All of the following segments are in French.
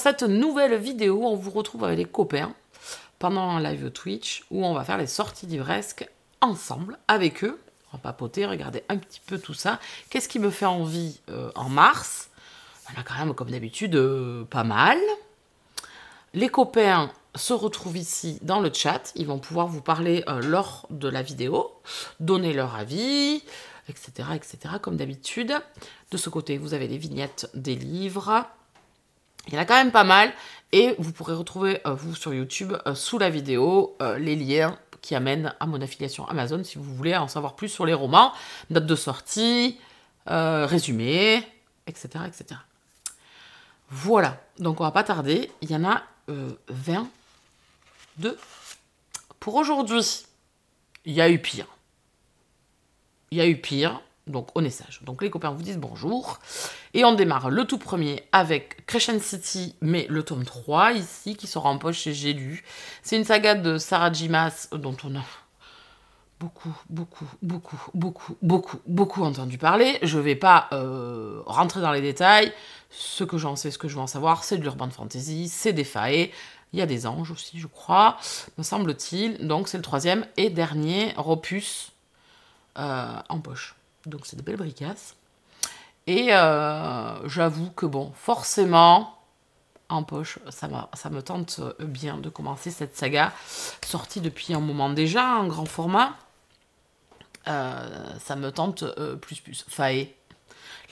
pour cette nouvelle vidéo. On vous retrouve avec les copains pendant un live Twitch où on va faire les sorties d'Ivresque ensemble avec eux. On va papoter, regarder un petit peu tout ça. Qu'est-ce qui me fait envie en mars? On a quand même, comme d'habitude, pas mal. Les copains se retrouvent ici dans le chat. Ils vont pouvoir vous parler lors de la vidéo, donner leur avis, etc., etc., comme d'habitude. De ce côté, vous avez les vignettes des livres. Il y en a quand même pas mal. Et vous pourrez retrouver, vous, sur YouTube, sous la vidéo, les liens qui amènent à mon affiliation Amazon, si vous voulez en savoir plus sur les romans, dates de sortie, résumé, etc., etc. Voilà, donc on va pas tarder. Il y en a 22 pour aujourd'hui. Il y a eu pire. Il y a eu pire, donc on est sage. Donc les copains vous disent bonjour. Et on démarre le tout premier avec Crescent City, mais le tome 3 ici, qui sera en poche chez J'ai lu. C'est une saga de Sarah J. Maas dont on a beaucoup entendu parler. Je vais pas rentrer dans les détails. Ce que j'en sais, ce que je veux en savoir, c'est de l'urban fantasy, c'est des faées. Il y a des anges aussi, je crois, me semble-t-il. Donc c'est le troisième et dernier opus en poche. Donc c'est de belles bricasses. Et j'avoue que bon, forcément, en poche, ça me tente bien de commencer cette saga, sortie depuis un moment déjà, en grand format. Ça me tente plus. Faé.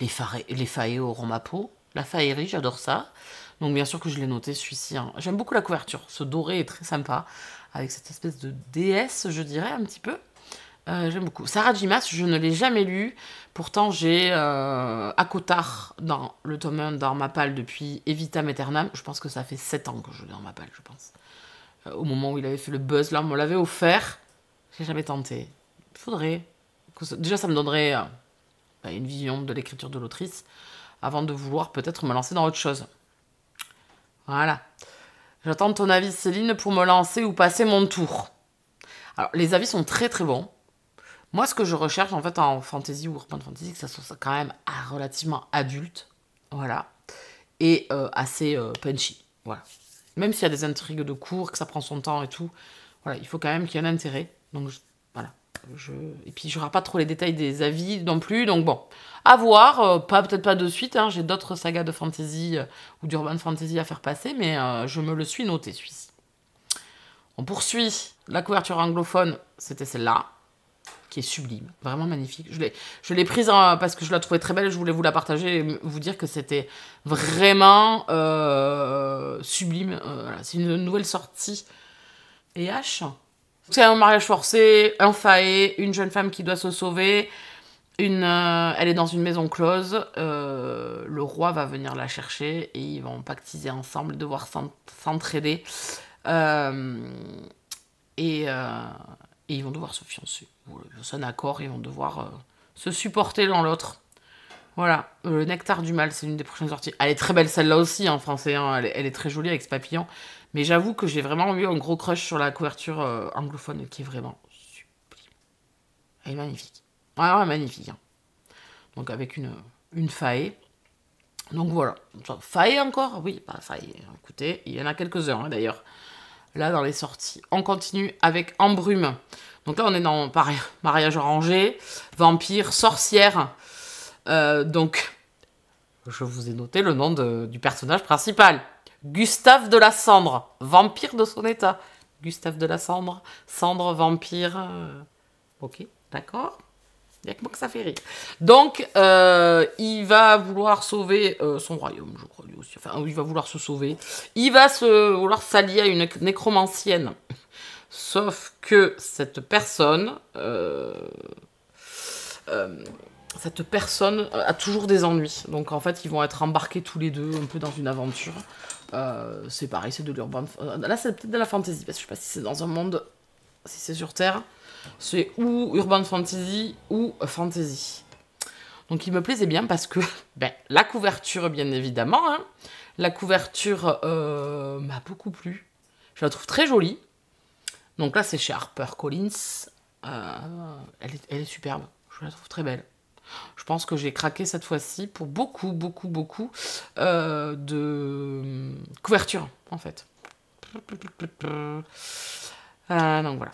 Les faées au romapo. La faérie, j'adore ça. Donc bien sûr que je l'ai noté, celui-ci. Hein. J'aime beaucoup la couverture. Ce doré est très sympa. Avec cette espèce de déesse, je dirais, un petit peu. J'aime beaucoup. Sarah J. Maas, je ne l'ai jamais lu. Pourtant, j'ai Akotar dans le tome 1 dans ma palle depuis Evitam Aeternam. Je pense que ça fait 7 ans que je l'ai dans ma palle, je pense. Au moment où il avait fait le buzz, là, on me l'avait offert. J'ai jamais tenté. Il faudrait. Déjà, ça me donnerait une vision de l'écriture de l'autrice avant de vouloir peut-être me lancer dans autre chose. Voilà. J'attends ton avis, Céline, pour me lancer ou passer mon tour. Alors, les avis sont très très bons. Moi, ce que je recherche en fait en fantasy ou urban fantasy, que ça soit quand même relativement adulte, voilà, et assez punchy, voilà. Même s'il y a des intrigues de cours, que ça prend son temps et tout, voilà, il faut quand même qu'il y ait un intérêt. Donc voilà. Et puis je n'aurai pas trop les détails des avis non plus, donc bon, à voir, peut-être pas de suite, hein, j'ai d'autres sagas de fantasy ou d'urban fantasy à faire passer, mais je me le suis noté, celui-ci. On poursuit. La couverture anglophone, c'était celle-là, qui est sublime, vraiment magnifique. Je l'ai prise parce que je la trouvais très belle, je voulais vous la partager et vous dire que c'était vraiment sublime. Voilà, c'est une nouvelle sortie. Et H, c'est un mariage forcé, un faé, une jeune femme qui doit se sauver, elle est dans une maison close, le roi va venir la chercher et ils vont pactiser ensemble, devoir s'entraider. Et ils vont devoir se fiancer. C'est un accord, ils vont devoir se supporter l'un l'autre. Voilà, le Nectar du Mal, c'est une des prochaines sorties. Elle est très belle celle-là aussi en français, hein. Elle est très jolie avec ce papillon. Mais j'avoue que j'ai vraiment eu un gros crush sur la couverture anglophone qui est vraiment sublime. Elle est magnifique. Ouais, magnifique. Hein. Donc avec une faée. Donc voilà. Faée encore? Oui, pas faée. Écoutez, il y en a quelques-uns hein, d'ailleurs. Là, dans les sorties. On continue avec Embrume. Donc là, on est dans pareil, mariage arrangé, vampire, sorcière. Donc, je vous ai noté le nom du personnage principal. Gustave de la Cendre, vampire de son état. Gustave de la Cendre, cendre, vampire. Ok, d'accord. Il n'y a que moi que ça fait rire. Donc, il va vouloir sauver son royaume, je crois, lui aussi. Enfin, il va vouloir se sauver. Il va vouloir s'allier à une nécromancienne. Sauf que cette personne a toujours des ennuis. Donc, en fait, ils vont être embarqués tous les deux un peu dans une aventure. C'est pareil, c'est de l'urban... Là, c'est peut-être de la fantasy, parce que je sais pas si c'est dans un monde... Si c'est sur Terre... C'est ou urban fantasy ou fantasy. Donc il me plaisait bien parce que la couverture, bien évidemment, hein, la couverture m'a beaucoup plu. Je la trouve très jolie. Donc là, c'est chez HarperCollins. Elle est superbe. Je la trouve très belle. Je pense que j'ai craqué cette fois-ci pour beaucoup, beaucoup, beaucoup de couverture, en fait. Donc voilà.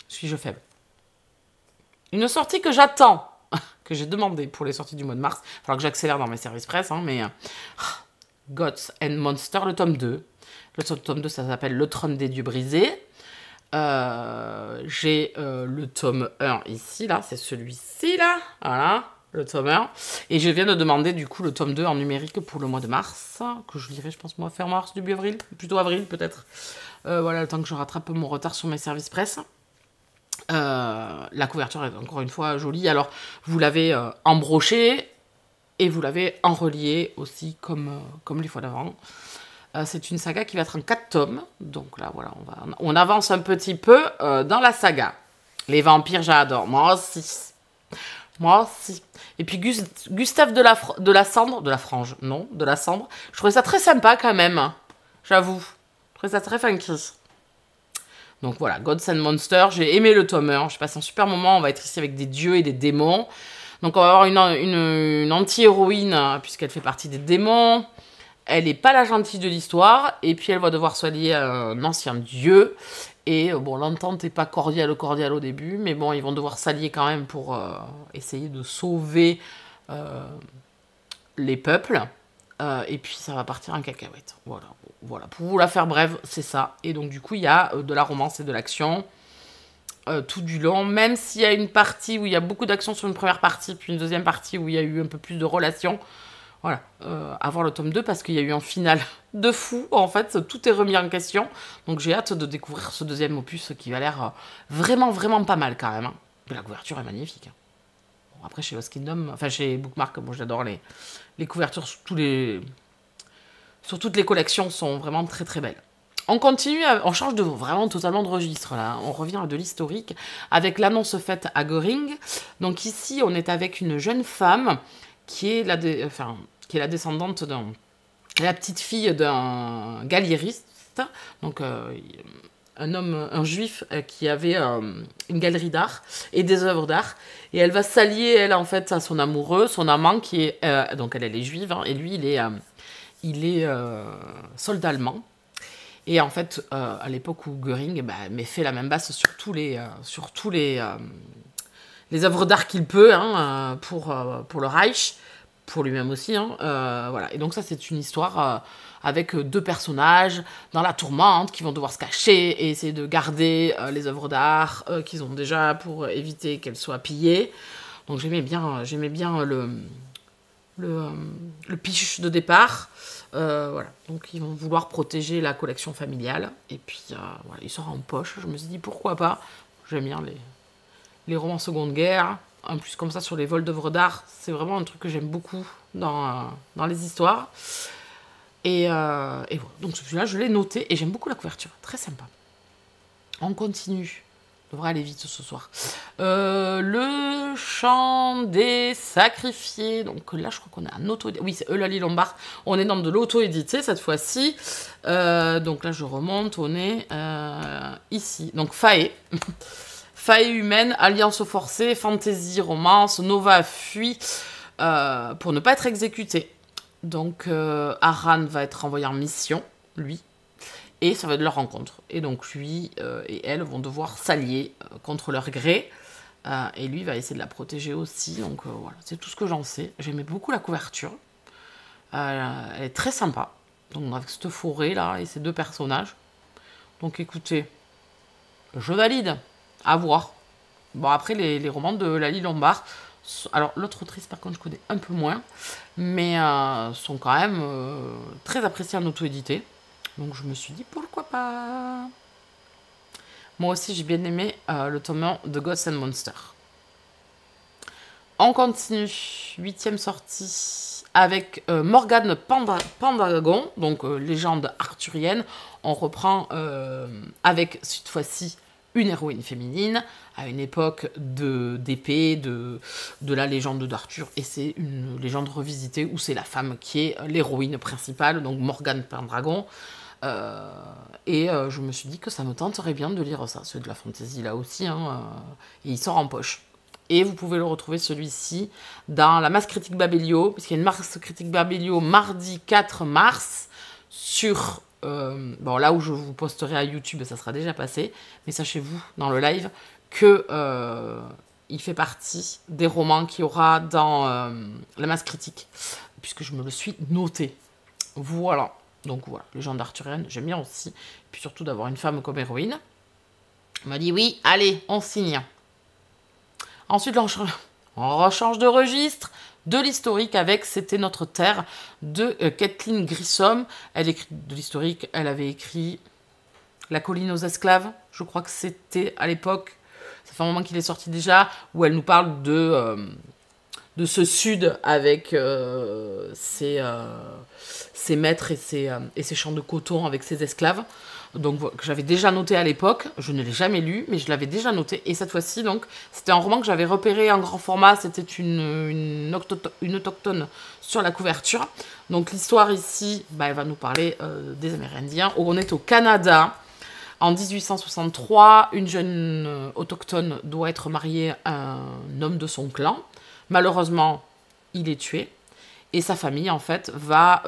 Suis-je faible? Une sortie que j'attends, que j'ai demandé pour les sorties du mois de mars. Il va falloir que j'accélère dans mes services presse, hein, mais Gods and Monsters, le tome 2. Le tome 2, ça s'appelle Le trône des dieux brisés. J'ai le tome 1 ici, là, c'est celui-ci, là. Voilà, le tome 1. Et je viens de demander, du coup, le tome 2 en numérique pour le mois de mars, que je lirai, je pense, moi, fin mars, début avril, plutôt avril, peut-être. Voilà, le temps que je rattrape mon retard sur mes services presse. La couverture est encore une fois jolie. Alors, vous l'avez embroché et vous l'avez enrelié aussi comme les fois d'avant. C'est une saga qui va être en 4 tomes. Donc là, voilà, on avance un petit peu dans la saga. Les vampires, j'adore. Moi aussi. Moi aussi. Et puis Gustave de la Cendre, de la Frange, non, de la Cendre. Je trouvais ça très sympa quand même. J'avoue. Je trouvais ça très funky. Donc voilà, Gods and Monsters, j'ai aimé le tome 1, j'ai passé un super moment, on va être ici avec des dieux et des démons. Donc on va avoir une anti-héroïne, puisqu'elle fait partie des démons. Elle n'est pas la gentille de l'histoire, et puis elle va devoir s'allier à un ancien dieu. Et bon, l'entente n'est pas cordiale au début, mais bon, ils vont devoir s'allier quand même pour essayer de sauver les peuples. Et puis ça va partir en cacahuète. Voilà, pour vous la faire brève, c'est ça. Et donc du coup, il y a de la romance et de l'action tout du long. Même s'il y a une partie où il y a beaucoup d'action sur une première partie, puis une deuxième partie où il y a eu un peu plus de relations. Voilà, à voir le tome 2 parce qu'il y a eu un final de fou. En fait, tout est remis en question. Donc j'ai hâte de découvrir ce deuxième opus qui a l'air vraiment, vraiment pas mal quand même. Hein. Mais la couverture est magnifique. Hein. Bon, après, chez Lost Kingdom, enfin chez Bookmark, moi j'adore les couvertures sur toutes les collections sont vraiment très très belles. On continue, on change vraiment totalement de registre là. On revient à de l'historique avec l'annonce faite à Göring. Donc ici, on est avec une jeune femme qui est la descendante la petite fille d'un galériste. Donc un juif qui avait une galerie d'art et des œuvres d'art. Et elle va s'allier, elle, en fait, à son amoureux, son amant, qui est... donc elle est juive, hein, et lui, il est soldat allemand. Et en fait, à l'époque où Göring fait la même base sur tous les œuvres d'art qu'il peut pour le Reich, pour lui-même aussi. Hein, voilà. Et donc ça, c'est une histoire avec deux personnages dans la tourmente qui vont devoir se cacher et essayer de garder les œuvres d'art qu'ils ont déjà pour éviter qu'elles soient pillées. Donc j'aimais bien le pitch de départ. Voilà. Donc ils vont vouloir protéger la collection familiale. Et puis voilà, il sort en poche. Je me suis dit pourquoi pas. J'aime bien les romans Seconde Guerre. En plus comme ça sur les vols d'œuvres d'art, c'est vraiment un truc que j'aime beaucoup dans les histoires. Et voilà. Donc celui-là, je l'ai noté et j'aime beaucoup la couverture. Très sympa. On continue. On devrait aller vite ce soir. Le chant des sacrifiés. Donc là, je crois qu'on est en auto... Oui, c'est Eulalie Lombard. On est dans de l'auto-édité cette fois-ci. Donc là, je remonte. On est ici. Donc Fae. Fae humaine, alliance forcée, fantasy, romance. Nova fuit pour ne pas être exécuté. Donc Aran va être envoyé en mission, lui. Et ça va être leur rencontre. Et donc lui et elle vont devoir s'allier contre leur gré. Et lui va essayer de la protéger aussi. Donc voilà, c'est tout ce que j'en sais. J'aimais beaucoup la couverture. Elle est très sympa. Donc avec cette forêt là et ces deux personnages. Donc écoutez, je valide. À voir. Bon après les romans de Lali Lombard. Alors l'autre autrice par contre je connais un peu moins. Mais sont quand même très appréciés en auto-édité. Donc je me suis dit, pourquoi pas. Moi aussi, j'ai bien aimé le tome 1 de Gods and Monsters. On continue. 8e sortie avec Morgane Pendragon, donc légende arthurienne. On reprend avec, cette fois-ci, une héroïne féminine à une époque d'épée, de la légende d'Arthur. Et c'est une légende revisitée où c'est la femme qui est l'héroïne principale, donc Morgane Pendragon. Je me suis dit que ça me tenterait bien de lire ça. C'est de la fantasy là aussi, hein, et il sort en poche. Et vous pouvez le retrouver celui-ci dans la masse critique Babelio, puisqu'il y a une masse critique Babelio mardi 4 mars sur... bon, là où je vous posterai à YouTube, ça sera déjà passé, mais sachez-vous, dans le live, que il fait partie des romans qu'il y aura dans la masse critique, puisque je me le suis noté. Voilà. Donc voilà, Légende arthurienne, j'aime bien aussi. Puis surtout d'avoir une femme comme héroïne. On m'a dit oui, allez, on signe. Ensuite, on rechange de registre, de l'historique avec C'était notre terre de Kathleen Grissom. Elle écrit de l'historique, elle avait écrit La colline aux esclaves. Je crois que c'était à l'époque, ça fait un moment qu'il est sorti déjà, où elle nous parle de ce sud avec ses maîtres et ses champs de coton avec ses esclaves. Donc que j'avais déjà noté à l'époque, je ne l'ai jamais lu, mais je l'avais déjà noté. Et cette fois-ci, donc, c'était un roman que j'avais repéré en grand format, c'était une autochtone sur la couverture. Donc l'histoire ici, elle va nous parler des Amérindiens. On est au Canada. En 1863, une jeune autochtone doit être mariée à un homme de son clan. Malheureusement, il est tué. Et sa famille, en fait, va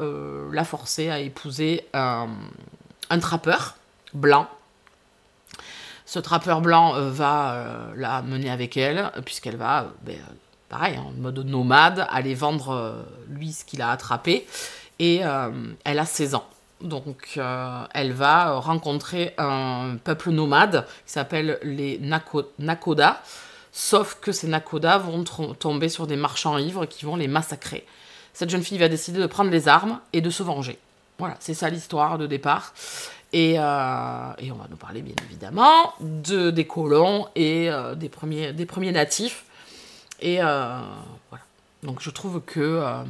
la forcer à épouser un trappeur blanc. Ce trappeur blanc va la mener avec elle, puisqu'elle va, pareil, en mode nomade, aller vendre lui ce qu'il a attrapé. Et elle a 16 ans. Donc, elle va rencontrer un peuple nomade qui s'appelle les Nakoda. Sauf que ces Nakoda vont tomber sur des marchands ivres qui vont les massacrer. Cette jeune fille va décider de prendre les armes et de se venger. Voilà, c'est ça l'histoire de départ. Et on va nous parler bien évidemment des colons et des premiers natifs. Et voilà. Donc je trouve que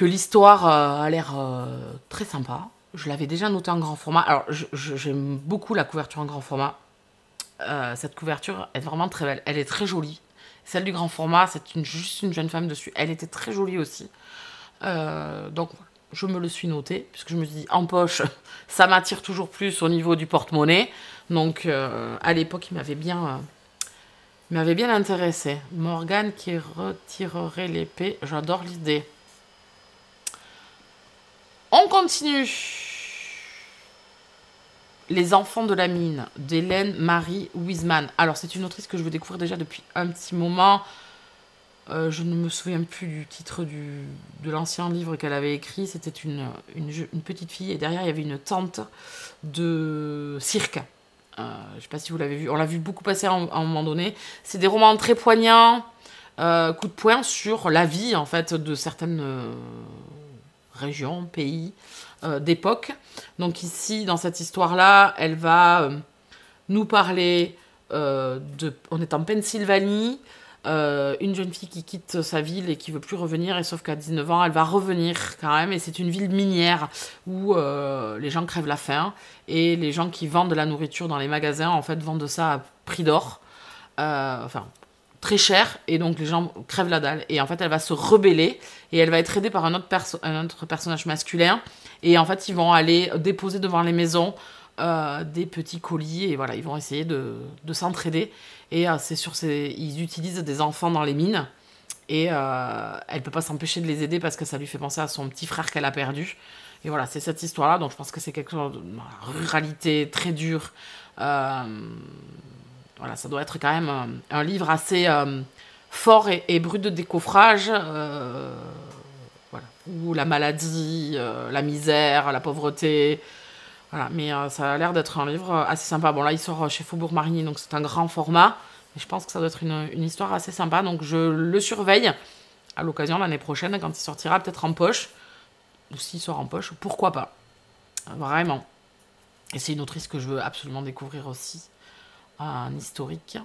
l'histoire a l'air très sympa. Je l'avais déjà noté en grand format. Alors j'aime beaucoup la couverture en grand format. Cette couverture est vraiment très belle. Elle est très jolie. Celle du grand format, c'est juste une jeune femme dessus. Elle était très jolie aussi. Donc voilà. Je me le suis noté, puisque je me suis dit, en poche, ça m'attire toujours plus au niveau du porte-monnaie. Donc, à l'époque, il m'avait bien intéressé. Morgane qui retirerait l'épée, j'adore l'idée. On continue. Les enfants de la mine, d'Hélène Marie Wiseman. Alors, c'est une autrice que je veux découvrir déjà depuis un petit moment. Je ne me souviens plus du titre de l'ancien livre qu'elle avait écrit. C'était une petite fille et derrière il y avait une tante de cirque. Je ne sais pas si vous l'avez vu. On l'a vu beaucoup passer à un moment donné. C'est des romans très poignants, coup de poing sur la vie en fait de certaines régions, pays, d'époque. Donc ici, dans cette histoire-là, elle va nous parler on est en Pennsylvanie. Une jeune fille qui quitte sa ville et qui veut plus revenir, et sauf qu'à 19 ans elle va revenir quand même, et c'est une ville minière où les gens crèvent la faim et les gens qui vendent de la nourriture dans les magasins en fait vendent ça à prix d'or, enfin très cher, et donc les gens crèvent la dalle, et en fait elle va se rebeller et elle va être aidée par un autre personnage masculin, et en fait ils vont aller déposer devant les maisons des petits colis, et voilà, ils vont essayer de s'entraider. Et ils utilisent des enfants dans les mines, et elle peut pas s'empêcher de les aider parce que ça lui fait penser à son petit frère qu'elle a perdu. Et voilà, c'est cette histoire-là, donc je pense que c'est quelque chose de ruralité très dure. Voilà, ça doit être quand même un livre assez fort et brut de décoffrage. Voilà, où la maladie, la misère, la pauvreté. Voilà, mais ça a l'air d'être un livre assez sympa. Bon, là, il sort chez Faubourg Marigny, donc c'est un grand format. Mais je pense que ça doit être une histoire assez sympa. Donc, je le surveille à l'occasion l'année prochaine, quand il sortira, peut-être en poche. Ou s'il sort en poche, pourquoi pas. Vraiment. Et c'est une autrice que je veux absolument découvrir aussi. Un historique.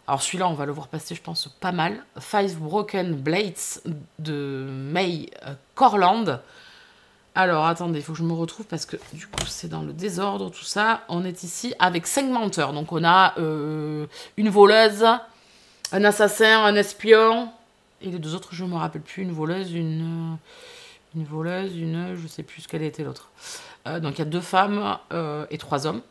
Alors, celui-là, on va le voir passer, je pense, pas mal. Five Broken Blades de May Corland. Alors, attendez, il faut que je me retrouve parce que du coup, c'est dans le désordre, tout ça. On est ici avec 5 menteurs. Donc, on a une voleuse, un assassin, un espion. Et les deux autres, je ne me rappelle plus. Une voleuse, je ne sais plus ce qu'elle était l'autre. Donc, il y a 2 femmes et 3 hommes.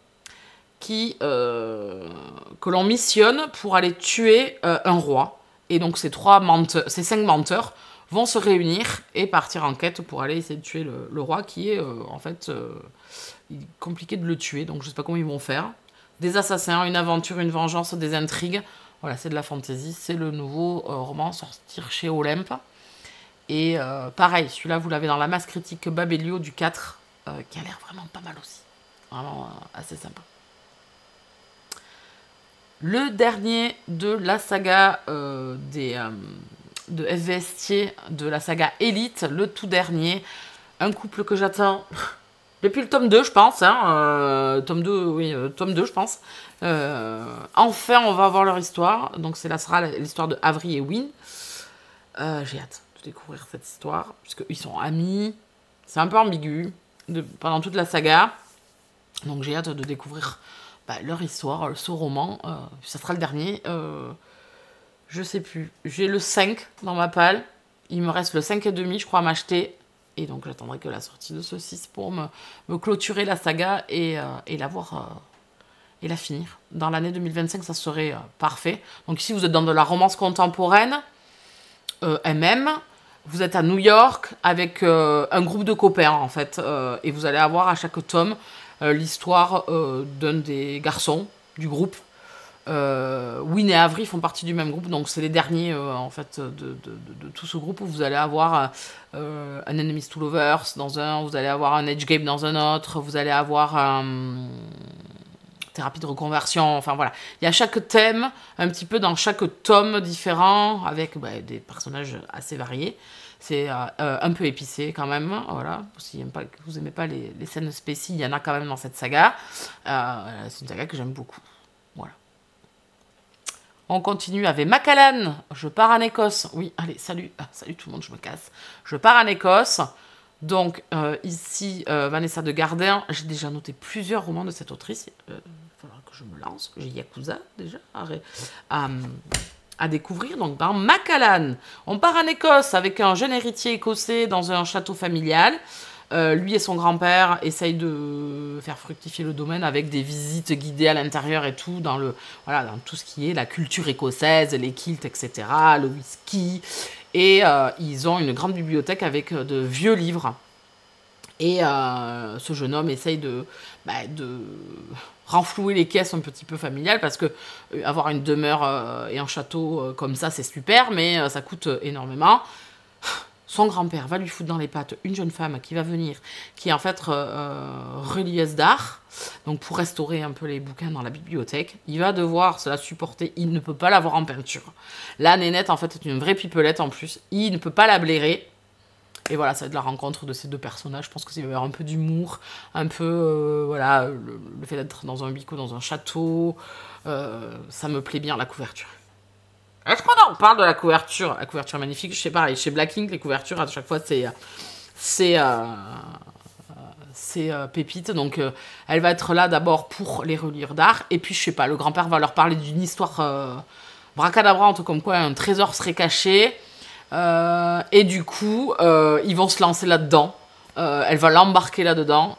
que l'on missionne pour aller tuer un roi. Et donc ces 5 menteurs vont se réunir et partir en quête pour aller essayer de tuer le roi qui est en fait compliqué de le tuer. Donc je sais pas comment ils vont faire. Des assassins, une aventure, une vengeance, des intrigues. Voilà, c'est de la fantasy. C'est le nouveau roman sortir chez Olympe. Et pareil, celui-là vous l'avez dans la masse critique Babelio du 4 qui a l'air vraiment pas mal aussi. Vraiment assez sympa. Le dernier de la saga de FVST, de la saga Elite, le tout dernier. Un couple que j'attends depuis le tome 2, je pense. Tome 2, oui, tome 2, je pense. Enfin, on va avoir leur histoire. Donc, ça sera l'histoire de Avery et Win. J'ai hâte de découvrir cette histoire, puisqu'ils sont amis. C'est un peu ambigu pendant toute la saga. Donc, j'ai hâte de découvrir leur histoire, ce roman. Ça sera le dernier. Je sais plus. J'ai le 5 dans ma palle. Il me reste le 5,5, je crois, à m'acheter. Et donc, j'attendrai que la sortie de ce 6 pour me clôturer la saga et la voir et la finir. Dans l'année 2025, ça serait parfait. Donc, ici, vous êtes dans de la romance contemporaine, MM. Vous êtes à New York avec un groupe de copains, en fait. Et vous allez avoir à chaque tome l'histoire d'un des garçons du groupe. Win et Avery font partie du même groupe, donc c'est les derniers en fait de tout ce groupe où vous allez avoir un Enemies to Lovers dans un, vous allez avoir un Edge Game dans un autre, vous allez avoir thérapie de reconversion, enfin voilà. Il y a chaque thème, un petit peu dans chaque tome différent, avec des personnages assez variés. C'est un peu épicé quand même, voilà. Si vous n'aimez pas les scènes spéciales, il y en a quand même dans cette saga. C'est une saga que j'aime beaucoup. Voilà. On continue avec Macallan. Je pars en Écosse. Oui, allez, salut. Salut tout le monde, je me casse. Je pars en Écosse. Donc, ici, Vanessa de Gardin. J'ai déjà noté plusieurs romans de cette autrice. Il faudra que je me lance. J'ai Yakuza, déjà, à découvrir. Donc, dans Macallan, on part en Écosse avec un jeune héritier écossais dans un château familial. Lui et son grand-père essayent de faire fructifier le domaine avec des visites guidées à l'intérieur et tout, dans tout ce qui est la culture écossaise, les kilts, etc., le whisky. Et ils ont une grande bibliothèque avec de vieux livres. Et ce jeune homme essaye de renflouer les caisses un petit peu familiales, parce que avoir une demeure et un château comme ça, c'est super, mais ça coûte énormément. Son grand-père va lui foutre dans les pattes une jeune femme qui va venir, qui est en fait religieuse d'art, donc pour restaurer un peu les bouquins dans la bibliothèque. Il va devoir se la supporter, il ne peut pas l'avoir en peinture. La nénette, en fait, est une vraie pipelette en plus, il ne peut pas la blairer. Et voilà, ça va être la rencontre de ces deux personnages. Je pense qu'il va y avoir un peu d'humour, un peu, le fait d'être dans un huis clos, dans un château. Ça me plaît bien, la couverture. Est-ce qu'on en parle de la couverture? La couverture est magnifique. Je sais pas, chez Blacklink, les couvertures, à chaque fois, c'est pépite. Donc, elle va être là d'abord pour les reliures d'art. Et puis, je sais pas, le grand-père va leur parler d'une histoire bracadabrante, comme quoi un trésor serait caché. Et du coup, ils vont se lancer là-dedans. Elle va l'embarquer là-dedans.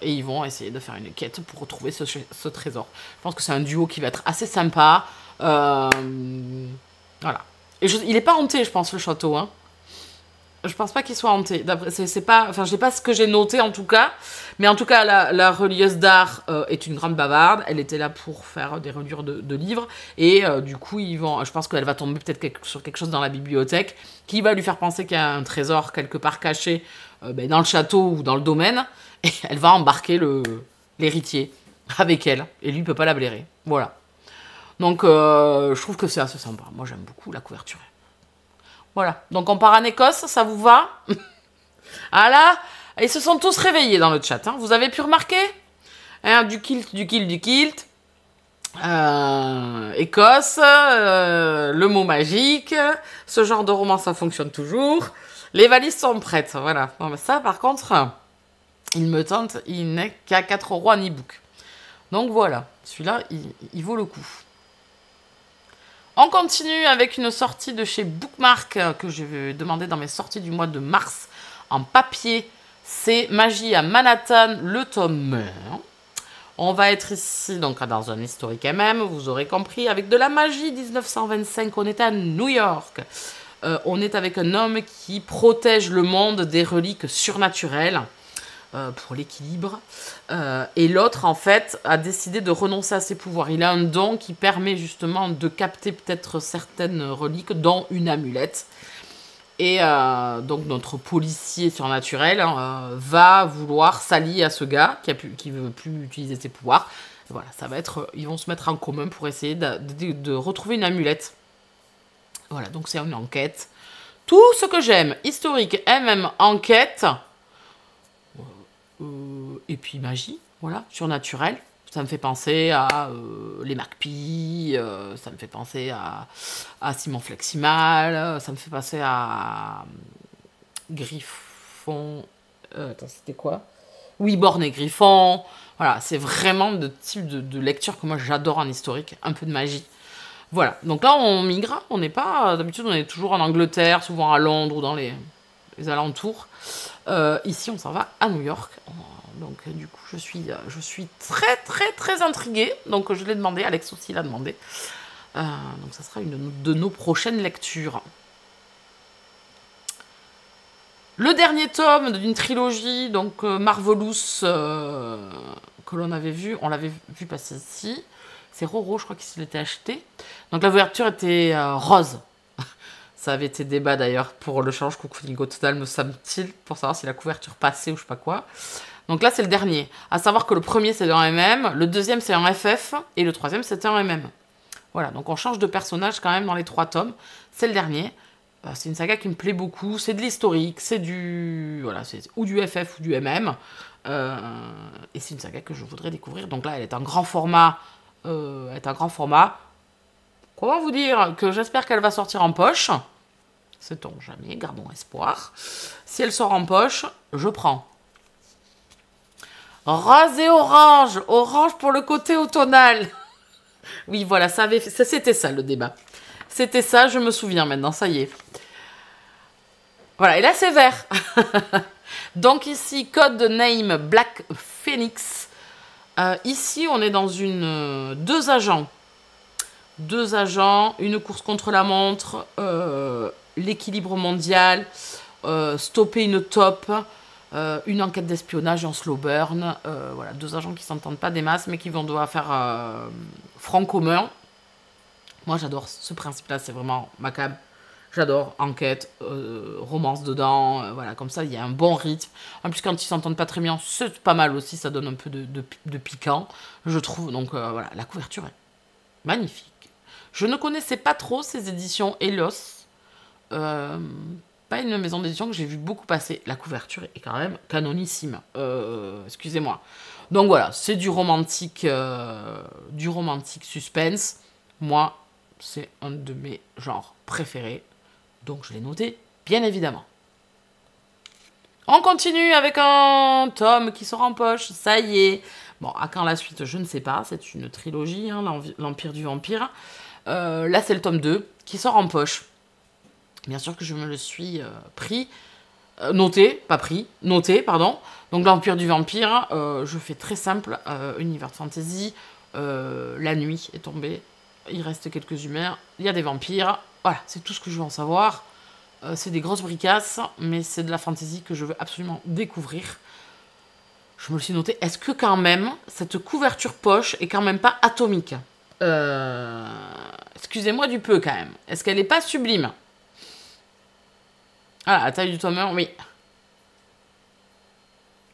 Et ils vont essayer de faire une quête pour retrouver ce trésor. Je pense que c'est un duo qui va être assez sympa. Voilà. Et il est pas hanté, je pense, le château. Hein. Je pense pas qu'il soit hanté. C'est pas, enfin, je sais pas ce que j'ai noté en tout cas. Mais en tout cas, la religieuse d'art est une grande bavarde. Elle était là pour faire des reliures de livres. Et du coup, je pense qu'elle va tomber peut-être sur quelque chose dans la bibliothèque qui va lui faire penser qu'il y a un trésor quelque part caché dans le château ou dans le domaine. Et elle va embarquer l'héritier avec elle. Et lui, il peut pas la blairer. Voilà. Donc, je trouve que c'est assez sympa. Moi, j'aime beaucoup la couverture. Voilà. Donc, on part en Écosse, ça vous va? Ah là, ils se sont tous réveillés dans le chat. Hein. Vous avez pu remarquer du kilt. Écosse, le mot magique. Ce genre de roman, ça fonctionne toujours. Les valises sont prêtes. Voilà. Non, mais ça, par contre, il me tente. Il n'est qu'à 4 € en e-book. Donc, voilà. Celui-là, il vaut le coup. On continue avec une sortie de chez Bookmark que je vais demander dans mes sorties du mois de mars en papier. C'est Magie à Manhattan, le tome 1. On va être ici, donc dans un historique MM, vous aurez compris, avec de la magie 1925. On est à New York. On est avec un homme qui protège le monde des reliques surnaturelles pour l'équilibre. Et l'autre, en fait, a décidé de renoncer à ses pouvoirs. Il a un don qui permet justement de capter peut-être certaines reliques, dont une amulette. Et donc notre policier surnaturel va vouloir s'allier à ce gars qui veut plus utiliser ses pouvoirs. Et voilà, ça va être, ils vont se mettre en commun pour essayer de retrouver une amulette. Voilà, donc c'est une enquête. Tout ce que j'aime, historique, MM, enquête, et puis magie, voilà, surnaturel. Ça me fait penser à les McPee, ça me fait penser à Simon Fleximal, ça me fait penser à Griffon. Attends, c'était quoi? Oui, Born et Griffon. Voilà, c'est vraiment le type de lecture que moi j'adore en historique, un peu de magie. Voilà, donc là on migre, on n'est pas, d'habitude on est toujours en Angleterre, souvent à Londres ou dans les alentours. Ici on s'en va à New York. Donc du coup je suis très très très intriguée. Donc je l'ai demandé, Alex aussi l'a demandé. Donc ça sera une de nos prochaines lectures. Le dernier tome d'une trilogie, donc Marvelous, que l'on avait vu, on l'avait vu passer ici. C'est Roro, je crois qu'il l'était acheté. Donc la couverture était rose. Ça avait été débat d'ailleurs pour le change Coucou Nigo Total, me semble-t-il, pour savoir si la couverture passait ou je sais pas quoi. Donc là, c'est le dernier. À savoir que le premier, c'est un MM, le deuxième, c'est un FF, et le troisième, c'était un MM. Voilà, donc on change de personnage quand même dans les 3 tomes. C'est le dernier. C'est une saga qui me plaît beaucoup. C'est de l'historique, c'est du... Voilà, c'est ou du FF ou du MM. Et c'est une saga que je voudrais découvrir. Donc là, elle est en grand format. Comment vous dire que j'espère qu'elle va sortir en poche. Sait-on jamais, gardons espoir. Si elle sort en poche, je prends. Rose et orange. Orange pour le côté automnal. Oui, voilà, c'était ça le débat. C'était ça, je me souviens maintenant, ça y est. Voilà, et là c'est vert. Donc ici, code name Black Phoenix. Ici, on est dans deux agents. Deux agents, une course contre la montre, l'équilibre mondial, stopper une taupe, une enquête d'espionnage en slow burn. Voilà, deux agents qui s'entendent pas des masses, mais qui vont devoir faire front commun. Moi, j'adore ce principe-là, c'est vraiment ma cam. J'adore enquête, romance dedans, voilà, comme ça, il y a un bon rythme. En plus, quand ils s'entendent pas très bien, c'est pas mal aussi, ça donne un peu de piquant, je trouve. Donc voilà, la couverture est magnifique. Je ne connaissais pas trop ces éditions Elos. Pas une maison d'édition que j'ai vu beaucoup passer. La couverture est quand même canonissime. Excusez-moi. Donc voilà, c'est du romantique suspense. Moi, c'est un de mes genres préférés. Donc je l'ai noté, bien évidemment. On continue avec un tome qui sort en poche. Ça y est. Bon, à quand la suite, je ne sais pas. C'est une trilogie, hein, l'Empire du Vampire. Là, c'est le tome 2 qui sort en poche. Bien sûr que je me le suis noté, pardon. Donc, l'Empire du Vampire, je fais très simple, univers de fantasy. La nuit est tombée, il reste quelques humains, il y a des vampires. Voilà, c'est tout ce que je veux en savoir. C'est des grosses bricasses, mais c'est de la fantasy que je veux absolument découvrir. Je me le suis noté. Est-ce que quand même, cette couverture poche est quand même pas atomique? Excusez-moi du peu quand même. Est-ce qu'elle n'est pas sublime? Ah, la taille du tome 1, oui.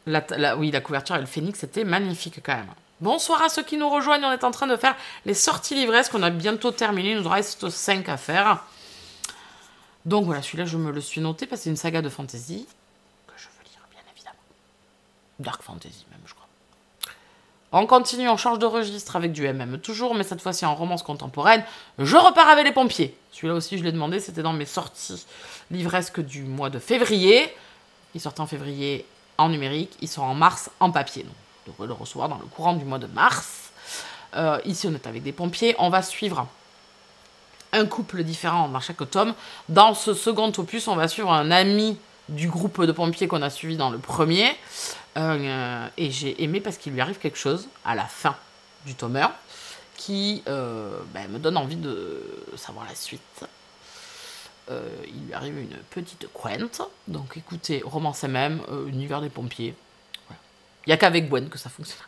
Oui, la couverture et le phénix, c'était magnifique quand même. Bonsoir à ceux qui nous rejoignent. On est en train de faire les sorties livresques qu'on a bientôt terminé. Il nous reste 5 à faire. Donc voilà, celui-là, je me le suis noté parce que c'est une saga de fantasy que je veux lire, bien évidemment. Dark fantasy même, je crois. On continue, on change de registre avec du MM toujours, mais cette fois-ci en romance contemporaine. Je repars avec les pompiers. Celui-là aussi, je l'ai demandé, c'était dans mes sorties livresques du mois de février. Il sortait en février en numérique, il sort en mars en papier. Donc, on devrait le recevoir dans le courant du mois de mars. Ici, on est avec des pompiers. On va suivre un couple différent dans chaque tome. Dans ce second opus, on va suivre un ami du groupe de pompiers qu'on a suivi dans le premier. Et j'ai aimé parce qu'il lui arrive quelque chose à la fin du tome 1 qui me donne envie de savoir la suite. Il lui arrive une petite quinte. Donc écoutez, romance MM, univers des pompiers. Voilà. Il n'y a qu'avec Gwen que ça fonctionne.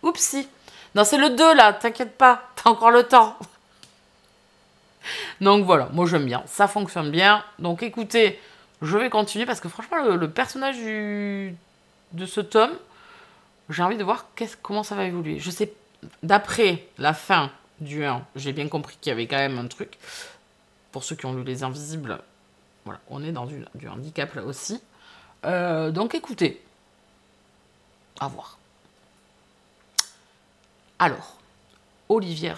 Oupsie. Non, c'est le 2 là, t'inquiète pas, t'as encore le temps. Donc voilà, moi j'aime bien, ça fonctionne bien. Donc écoutez, je vais continuer parce que franchement, le personnage de ce tome, j'ai envie de voir comment ça va évoluer. Je sais, d'après la fin du 1, j'ai bien compris qu'il y avait quand même un truc. Pour ceux qui ont lu Les Invisibles, voilà, on est dans du handicap là aussi. Donc écoutez, à voir. Alors, Oliver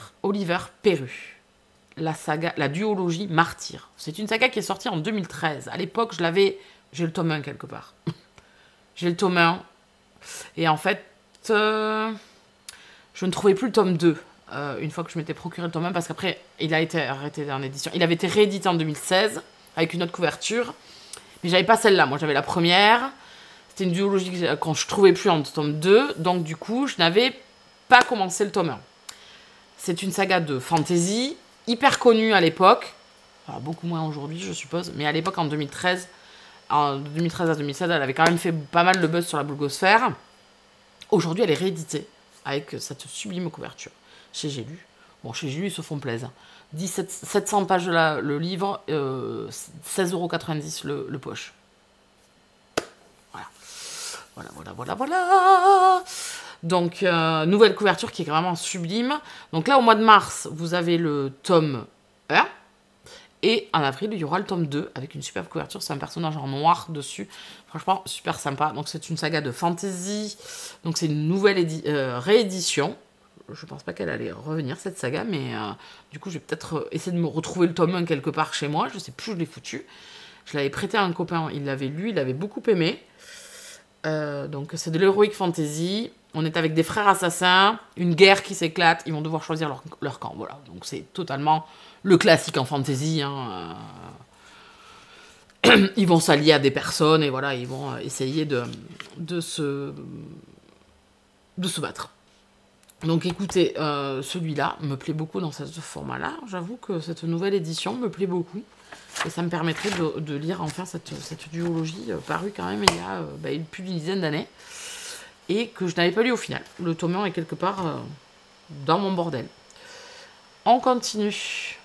Perru. La saga, la duologie Martyr. C'est une saga qui est sortie en 2013. À l'époque, j'ai le tome 1 quelque part. J'ai le tome 1. Et en fait, je ne trouvais plus le tome 2. Une fois que je m'étais procuré le tome 1, parce qu'après, il a été arrêté en édition. Il avait été réédité en 2016, avec une autre couverture. Mais j'avais pas celle-là. Moi, j'avais la première. C'était une duologie quand je trouvais plus en tome 2. Donc, du coup, je n'avais pas commencé le tome 1. C'est une saga de fantasy, hyper connue à l'époque. Alors, beaucoup moins aujourd'hui, je suppose. Mais à l'époque, en 2013 à 2016, elle avait quand même fait pas mal de buzz sur la bloogosphère. Aujourd'hui, elle est rééditée avec cette sublime couverture. Chez J'ai lu. Bon, chez J'ai lu, ils se font plaisir. 700 pages le livre, 16,90 € le poche. Voilà. Donc, nouvelle couverture qui est vraiment sublime. Donc là, au mois de mars, vous avez le tome 1. Et en avril, il y aura le tome 2 avec une superbe couverture. C'est un personnage en noir dessus. Franchement, super sympa. Donc, c'est une saga de fantasy. Donc, c'est une nouvelle réédition. Je pense pas qu'elle allait revenir, cette saga. Mais du coup, je vais peut-être essayer de me retrouver le tome 1 quelque part chez moi. Je sais plus où je l'ai foutu. Je l'avais prêté à un copain. Il l'avait lu. Il avait beaucoup aimé. Donc, c'est de l'heroic fantasy. On est avec des frères assassins. Une guerre qui s'éclate. Ils vont devoir choisir leur camp. Voilà. Donc, c'est totalement le classique en fantasy. Ils vont s'allier à des personnes et voilà, ils vont essayer de se battre. Donc écoutez, celui-là me plaît beaucoup dans ce format-là. J'avoue que cette nouvelle édition me plaît beaucoup. Et ça me permettrait de lire enfin cette duologie parue quand même il y a plus d'une dizaine d'années. Et que je n'avais pas lu au final. Le tome 1 est quelque part dans mon bordel. On continue.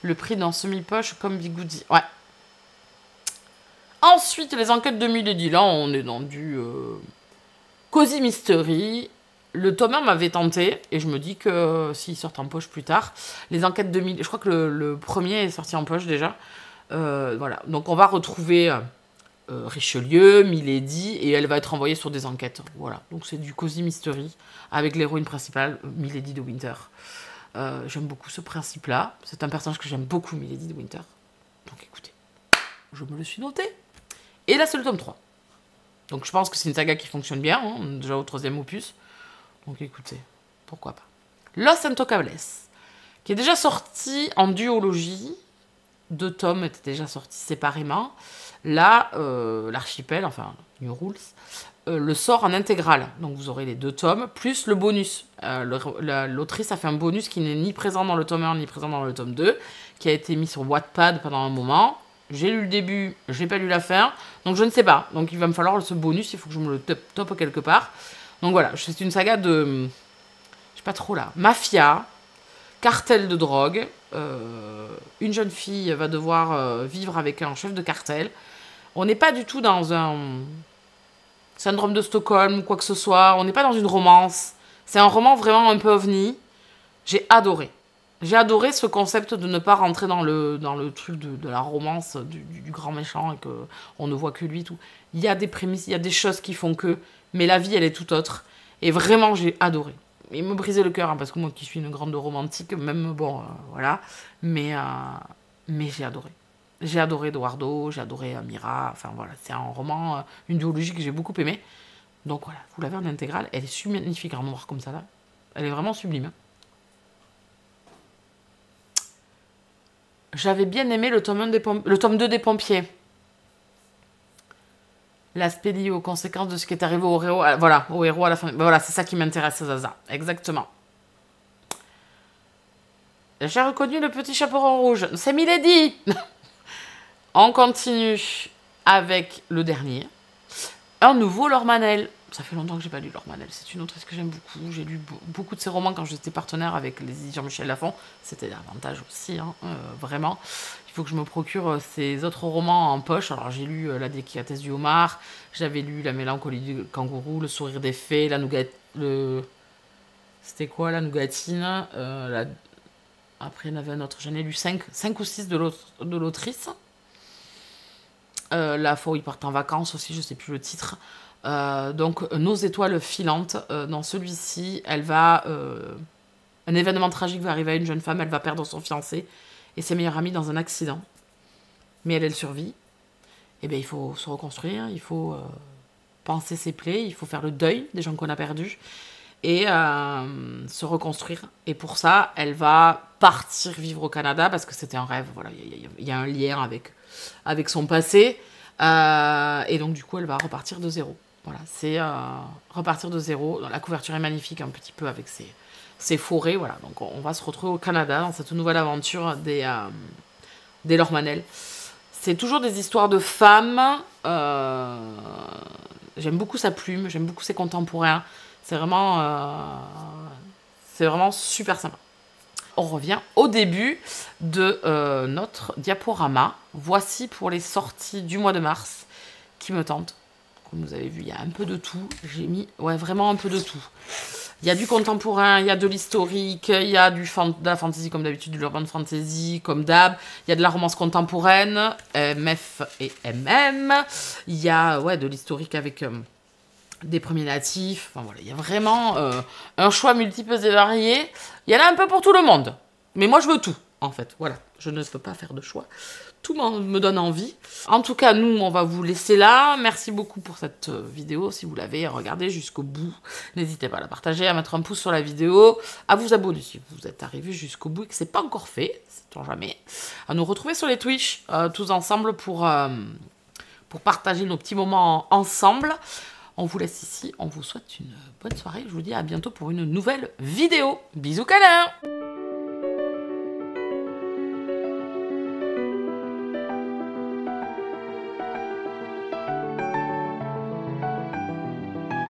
Le prix dans semi-poche comme Bigoudi. Ouais. Ensuite, les enquêtes de Milady. Là, on est dans du Cozy Mystery. Le tome 1 m'avait tenté. Et je me dis que s'il sort en poche plus tard. Les enquêtes de Milady. Je crois que le premier est sorti en poche déjà. Voilà. Donc, on va retrouver Richelieu, Milady. Et elle va être envoyée sur des enquêtes. Voilà. Donc, c'est du Cozy Mystery. Avec l'héroïne principale, Milady de Winter. J'aime beaucoup ce principe-là. C'est un personnage que j'aime beaucoup, Milady de Winter. Donc écoutez, je me le suis noté. Et là, c'est le tome 3. Donc je pense que c'est une saga qui fonctionne bien, hein, déjà au 3e opus. Donc écoutez, pourquoi pas. Los Intocables, qui est déjà sorti en duologie. 2 tomes étaient déjà sortis séparément. Là, l'archipel, enfin New Rules, le sort en intégrale. Donc vous aurez les 2 tomes, plus le bonus. L'autrice a fait un bonus qui n'est ni présent dans le tome 1, ni présent dans le tome 2, qui a été mis sur Wattpad pendant un moment. J'ai lu le début, j'ai pas lu la fin, donc je ne sais pas. Donc il va me falloir ce bonus, il faut que je me le top quelque part. Donc voilà, c'est une saga de... Je sais pas trop là. Mafia, cartel de drogue. Une jeune fille va devoir vivre avec un chef de cartel. On n'est pas du tout dans un syndrome de Stockholm ou quoi que ce soit. On n'est pas dans une romance. C'est un roman vraiment un peu ovni. J'ai adoré. J'ai adoré ce concept de ne pas rentrer dans le truc de la romance du grand méchant et qu'on ne voit que lui. Tout. Il y a des prémices, il y a des choses qui font que... Mais la vie, elle est tout autre. Et vraiment, j'ai adoré. Il me brisait le cœur, hein, parce que moi qui suis une grande romantique, même, bon, voilà. Mais j'ai adoré. J'ai adoré Eduardo, j'ai adoré Mira. Enfin, voilà, c'est un roman, une duologie que j'ai beaucoup aimé. Donc voilà, vous l'avez en intégrale. Elle est magnifique en noir comme ça, là. Elle est vraiment sublime. Hein. J'avais bien aimé le tome 1 le tome 2 des pompiers. L'aspect lié aux conséquences de ce qui est arrivé au héros, voilà, au héros à la fin. Ben voilà, c'est ça qui m'intéresse, Zaza. Exactement. J'ai reconnu le petit chaperon rouge. C'est Milady. On continue avec le dernier. Un nouveau Laure Manel. Ça fait longtemps que j'ai pas lu Laure Manel. C'est une autrice que j'aime beaucoup. J'ai lu beaucoup de ses romans quand j'étais partenaire avec les éditions Michel Lafon. C'était l'avantage aussi, hein, vraiment. Il faut que je me procure ses autres romans en poche. Alors j'ai lu La délicatesse du homard. J'avais lu La mélancolie du kangourou, Le sourire des fées, la nougat... C'était quoi, la nougatine Après, il y en avait un autre. J'en ai lu 5 ou 6 de l'autrice. La fois où ils partent en vacances aussi, je sais plus le titre. Donc, Nos étoiles filantes. Dans celui-ci, elle va... un événement tragique va arriver à une jeune femme. Elle va perdre son fiancé et ses meilleurs amis dans un accident. Mais elle survit. Et bien, il faut se reconstruire. Il faut penser ses plaies. Il faut faire le deuil des gens qu'on a perdus. Et se reconstruire. Et pour ça, elle va partir vivre au Canada parce que c'était un rêve. Voilà, il y a un lien avec son passé. Et donc, du coup, elle va repartir de zéro. Voilà, c'est repartir de zéro. La couverture est magnifique, un petit peu avec ces forêts. Voilà, donc on va se retrouver au Canada dans cette nouvelle aventure des Laure Manel. C'est toujours des histoires de femmes. J'aime beaucoup sa plume, j'aime beaucoup ses contemporains. C'est vraiment super sympa. On revient au début de notre diaporama. Voici pour les sorties du mois de mars qui me tentent. Comme vous avez vu, il y a un peu de tout. J'ai mis vraiment un peu de tout. Il y a du contemporain, il y a de l'historique, il y a de la fantasy comme d'habitude, de l'urban fantasy comme d'hab. Il y a de la romance contemporaine, MF et MM. Il y a de l'historique avec... des premiers natifs, enfin voilà, il y a vraiment un choix multiple et varié. Il y en a un peu pour tout le monde. Mais moi, je veux tout, en fait. Voilà, je ne peux pas faire de choix. Tout me donne envie. En tout cas, nous, on va vous laisser là. Merci beaucoup pour cette vidéo. Si vous l'avez regardée jusqu'au bout, n'hésitez pas à la partager, à mettre un pouce sur la vidéo, à vous abonner si vous êtes arrivé jusqu'au bout et que ce n'est pas encore fait, c'est jamais, à nous retrouver sur les Twitch, tous ensemble pour partager nos petits moments ensemble. On vous laisse ici, on vous souhaite une bonne soirée. Je vous dis à bientôt pour une nouvelle vidéo. Bisous câlins!